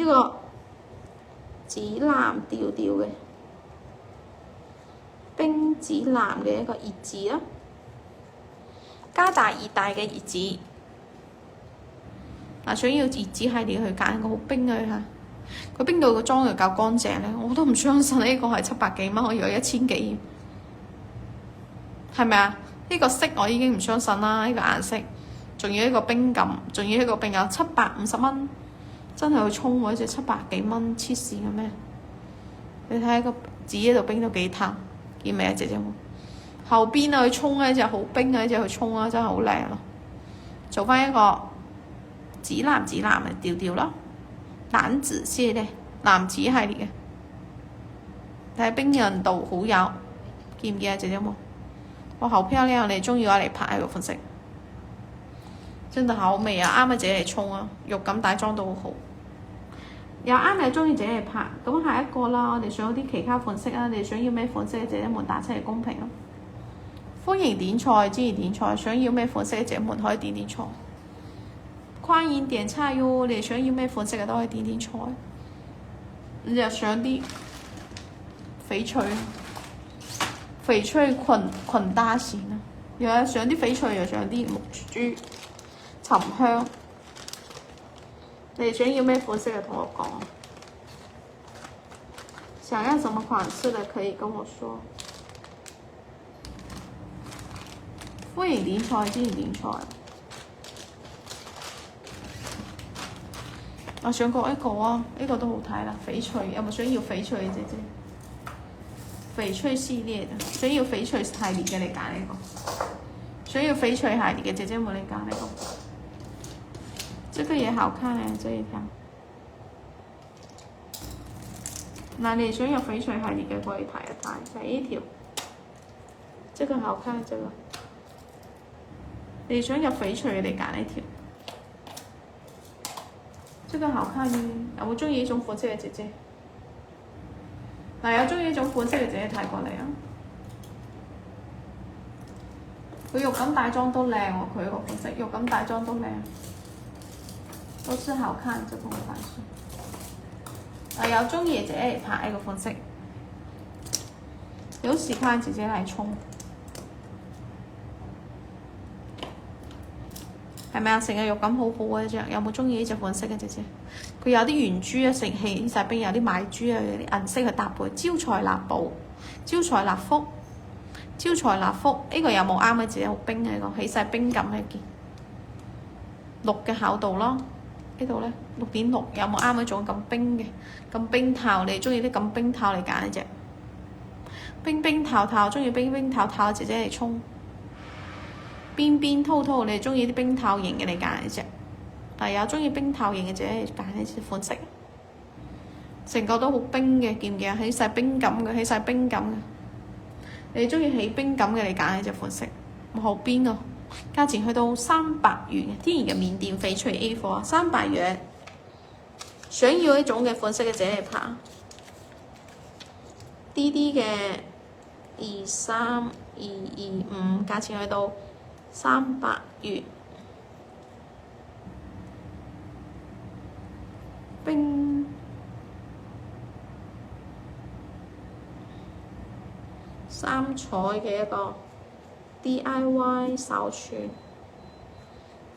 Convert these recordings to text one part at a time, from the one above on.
個紫藍調調嘅冰紫藍嘅一個熱紫啦，加大熱帶嘅熱紫。嗱，想要熱紫系列去揀個好冰嘅嚇，佢冰到個妝又夠乾淨咧，我都唔相信呢個係700幾蚊，我以為1000幾，係咪啊？呢個色我已經唔相信啦，呢個顏色，仲要一個冰感，仲要一個冰感750蚊，真係去沖喎！呢隻700幾蚊，黐線嘅咩？你睇下個紙喺度冰到幾淡，見未啊？姐姐們，後邊啊去沖呢隻好冰啊，呢隻去沖啊，真係好靚咯！做翻一個紫藍嘅調調咯，藍紫系列，藍紫系列嘅，睇下冰潤度好有，見唔見啊？姐姐們，哇好漂亮，你中意嘅話嚟拍呢個款式，真係好美啊！啱嘅自己嚟沖啊，肉感帶妝都好好。有啱嘅中意自己嚟拍，咁下一個啦，我哋想有啲其他款式啊，你哋想要咩款式嘅姐姐們打出嚟公屏咯。歡迎點菜，支持點菜，想要咩款式嘅姐姐們可以點點菜。歡迎點菜喲，你哋想要咩款式嘅都可以點點菜。你又想啲翡翠裙搭線啊，又有想啲翡翠，又想啲木珠沉香。你哋想要咩款式嘅同我講，想要什麼款式的可以跟我說。歡迎點菜，支持點菜。我想過一個啊，呢個都好睇啦，翡翠有冇想要翡翠嘅姐姐？翡翠系列嘅，想要翡翠系列嘅你揀呢個，想要翡翠系列嘅姐姐冇你揀呢個。這個也好看誒，這一條。嗱，你想要翡翠系列嘅可以睇一睇，就係呢條。這個好看，這個。你想要翡翠嘅你揀呢條。這個好看，有冇中意呢種款式嘅姐姐？嗱，有中意呢種款式嘅姐姐睇過嚟啊！佢肉感大妝都靚喎，佢個款式肉感大妝都靚，都是好看這種款式。嗱，有中意嘅姐姐嚟拍呢個款式，有時間姐姐嚟沖。係咪啊？成個肉感好好啊！呢隻有冇中意呢隻款式嘅姐姐？佢有啲圓珠啊，成起晒冰，有啲買珠啊，有啲銀色去搭配。招財納寶、招財納福、招財納福，呢個有冇啱嘅姐姐？好冰嘅，呢個起晒冰感嘅件綠嘅厚度咯。呢度咧6.6，有冇啱嗰種咁冰嘅咁冰透？你中意啲咁冰透嚟揀呢隻？冰冰透透，中意冰冰透透嘅姐姐嚟沖。邊邊滔滔，你中意啲冰透型嘅你揀呢隻，但有中意冰透型嘅自己揀呢隻款式，成個都好冰嘅，見唔見啊？起晒冰感嘅，起晒冰感嘅。你中意起冰感嘅你揀呢隻款式，好邊啊！價錢去到300元，天然嘅緬甸翡翠 A 貨，300元。想要呢種嘅款式嘅自己嚟拍，DD 嘅23225，價錢去到300元，冰三彩嘅一個 DIY 手串，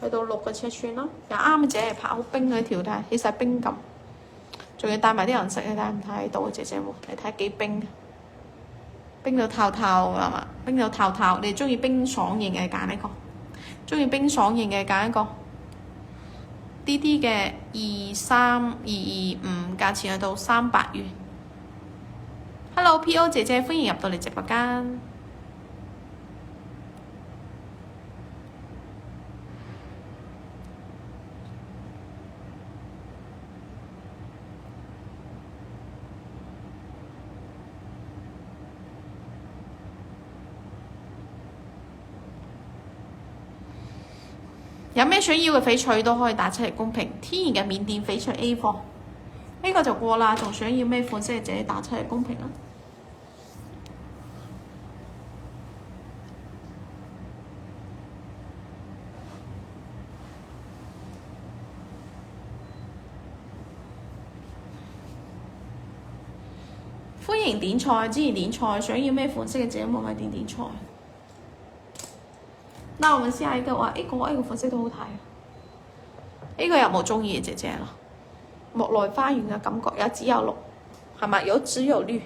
去到6個尺寸咯，又啱嘅姐姐拍好冰嗰條，睇起晒冰感，仲要帶埋啲顏色，你睇唔睇到姐姐喎？你睇幾冰，冰到透透係嘛？冰到透透，你中意冰爽型嘅揀呢個，中意冰爽型嘅揀一個。DD 嘅23225，價錢去到300元。Hello PO 姐姐，歡迎入到嚟直播間。有咩想要嘅翡翠都可以打出嚟公屏，天然嘅緬甸翡翠 A 貨，呢個就過啦。仲想要咩款式嘅自己打出嚟公屏啦。歡迎點菜，支持點菜，想要咩款式嘅節目咪點菜。嗱，我們試下一個話，呢個款式都好睇。呢個有冇中意嘅姐姐啦？木內花園嘅感覺有紫有綠，係咪？有紫有綠，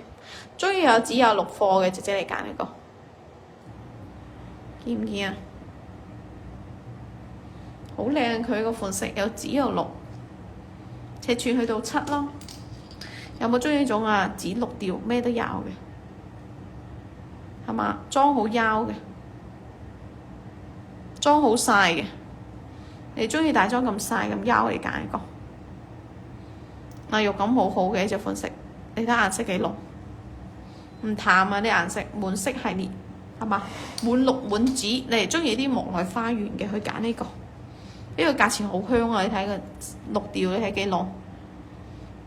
中意有紫有綠貨嘅姐姐嚟揀呢個，見唔見啊？好靚，佢個款式有紫有綠，尺寸去到7咯。有冇中意呢種啊？紫綠調咩都有嘅，係嘛？裝好腰嘅，裝好晒嘅。你中意大裝咁晒咁腰嚟揀呢個。肉感好好嘅呢隻款式，你睇顏色幾濃，唔淡啊啲顏色，滿色系列係嘛？滿綠滿紫，你係中意啲木內花園嘅去揀呢個。呢個價錢好香啊！你睇個綠調，你睇幾濃？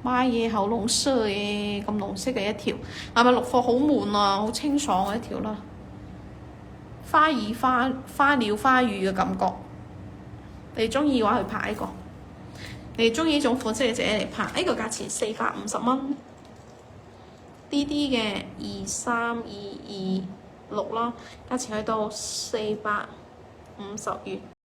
買嘢好濃色嘅，咁濃色嘅一條，係咪綠貨好悶啊？好清爽嘅一條啦，花鳥花語嘅感覺。你中意嘅話去拍呢個。你中意呢種款式嘅姐姐嚟拍，呢個價錢450蚊，DD 嘅23226啦，價錢去到450元。